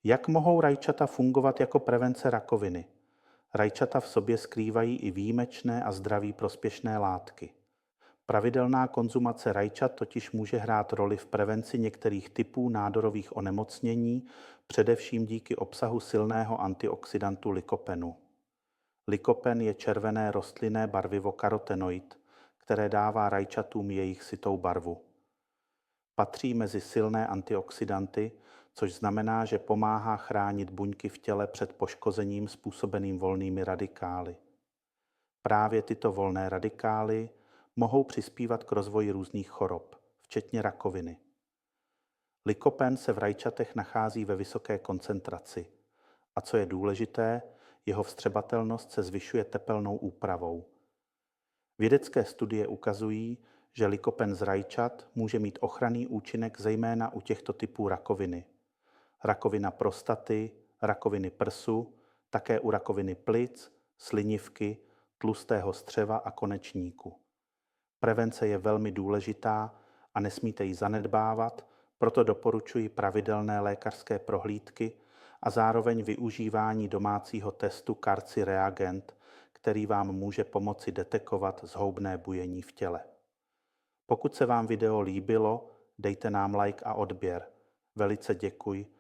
Jak mohou rajčata fungovat jako prevence rakoviny? Rajčata v sobě skrývají i výjimečné a zdraví prospěšné látky. Pravidelná konzumace rajčat totiž může hrát roli v prevenci některých typů nádorových onemocnění, především díky obsahu silného antioxidantu lykopenu. Lykopen je červené rostlinné barvivo karotenoid, které dává rajčatům jejich sytou barvu. Patří mezi silné antioxidanty, což znamená, že pomáhá chránit buňky v těle před poškozením způsobeným volnými radikály. Právě tyto volné radikály mohou přispívat k rozvoji různých chorob, včetně rakoviny. Lykopen se v rajčatech nachází ve vysoké koncentraci a co je důležité, jeho vstřebatelnost se zvyšuje tepelnou úpravou. Vědecké studie ukazují, že lykopen z rajčat může mít ochranný účinek zejména u těchto typů rakoviny. Rakovina prostaty, rakoviny prsu, také u rakoviny plic, slinivky, tlustého střeva a konečníku. Prevence je velmi důležitá a nesmíte ji zanedbávat, proto doporučuji pravidelné lékařské prohlídky a zároveň využívání domácího testu Karci Reagent, který vám může pomoci detekovat zhoubné bujení v těle. Pokud se vám video líbilo, dejte nám like a odběr. Velice děkuji